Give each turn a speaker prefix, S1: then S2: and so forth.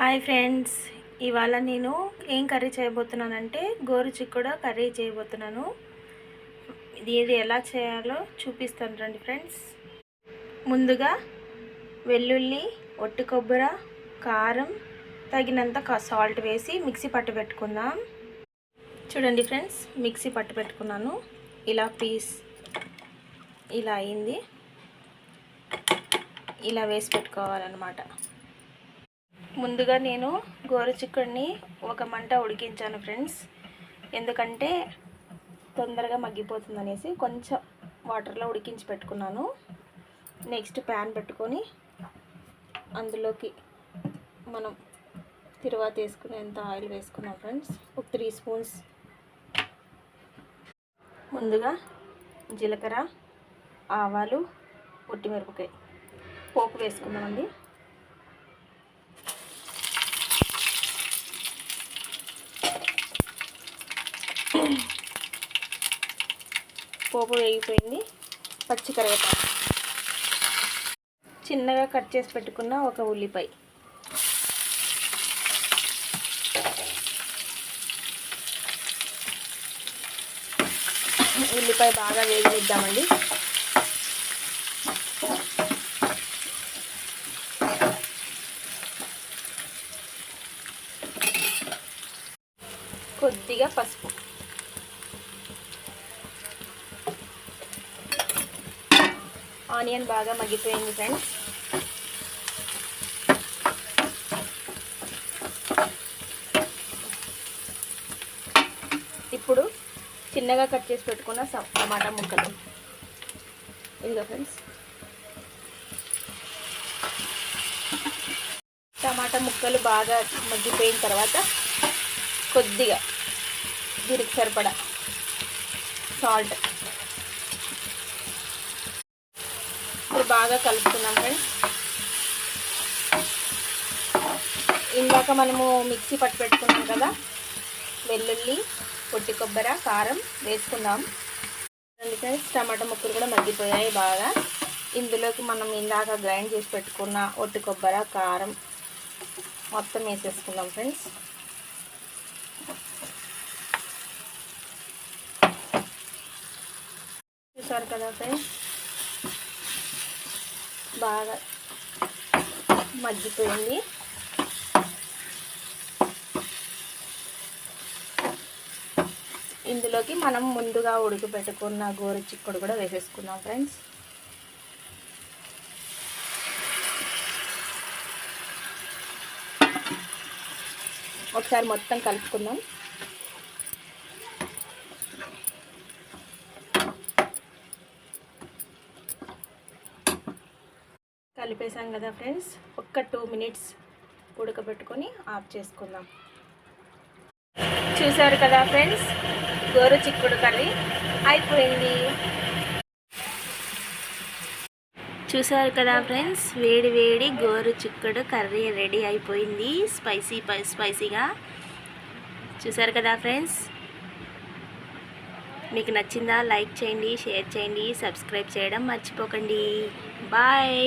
S1: Hi friends, ఇవాళ నేను ఏం కర్రీ చేయబోతున్నానంటే గోరుచిక్కుడు కర్రీ చేయబోతున్నాను. ఇది ఎలా చేయాలో చూపిస్తాను రండి ఫ్రెండ్స్. ముందుగా వెల్లుల్లి, ఒట్టి కొబ్బరి, కారం, తగినంత సాల్ట్ వేసి మిక్సీ పట్టు పెట్టుకుందాం. చూడండి ఫ్రెండ్స్, మిక్సీ పట్టు పెట్టుకున్నాను. ఇలా పీస్ ఇలా అయింది. ఇలా వేసి పెట్టుకోవాలన్నమాట. ముందుగా నేను గోరుచిక్కుడిని ఒక మంట ఉడికించాను ఫ్రెండ్స్. ఎందుకంటే తొందరగా మగ్గిపోతుంది అనేసి కొంచెం వాటర్లో ఉడికించి పెట్టుకున్నాను. నెక్స్ట్ ప్యాన్ పెట్టుకొని అందులోకి మనం తిరువాత వేసుకునేంత ఆయిల్ వేసుకున్నాం ఫ్రెండ్స్. ఒక 3 స్పూన్స్. ముందుగా జీలకర్ర, ఆవాలు, పొట్టిమిరపకాయ పోపు వేసుకుందామండి. పోపు వేగిపోయింది. పచ్చి కరివేపాకు, చిన్నగా కట్ చేసి పెట్టుకున్న ఒక ఉల్లిపాయ, ఉల్లిపాయ బాగా వేగిద్దామండి. కొద్దిగా పసుపు, ఆనియన్ బాగా మగ్గిపోయింది ఫ్రెండ్స్. ఇప్పుడు చిన్నగా కట్ చేసి పెట్టుకున్న టమాటా ముక్కలు ఇదిగో ఫ్రెండ్స్. టమాటా ముక్కలు బాగా మగ్గిపోయిన తర్వాత కొద్దిగా దీనికి సరిపడా సాల్ట్ బాగా కలుపుకున్నాం ఫ్రెండ్స్. ఇందాక మనము మిక్సీ పట్టు పెట్టుకున్నాం కదా, వెల్లుల్లి, పొట్టి కొబ్బరి, కారం వేసుకుందాం ఫ్రెండ్స్. టమాటా ముక్కలు కూడా మగ్గిపోయాయి బాగా. ఇందులోకి మనం ఇందాక గ్రైండ్ చేసి పెట్టుకున్న ఒట్టి కొబ్బరి, కారం మొత్తం వేసేసుకుందాం ఫ్రెండ్స్. చూసారు కదా ఫ్రెండ్స్, బాగా మగ్గిపోయింది. ఇందులోకి మనం ముందుగా ఉడకబెట్టుకున్న గోరుచిక్కుడు కూడా వేసేసుకుందాం ఫ్రెండ్స్. ఒకసారి మొత్తం కలుపుకుందాం. కలిపేసాం కదా ఫ్రెండ్స్. ఒక్క 2 మినిట్స్ ఉడకబెట్టుకొని ఆఫ్ చేసుకుందాం. చూసారు కదా ఫ్రెండ్స్, గోరుచిక్కుడు కర్రీ అయిపోయింది. చూసారు కదా ఫ్రెండ్స్, వేడి వేడి గోరుచిక్కుడు కర్రీ రెడీ అయిపోయింది. స్పైసీగా చూసారు కదా ఫ్రెండ్స్. మీకు నచ్చిందా? లైక్ చేయండి, షేర్ చేయండి, సబ్స్క్రైబ్ చేయడం మర్చిపోకండి. బాయ్.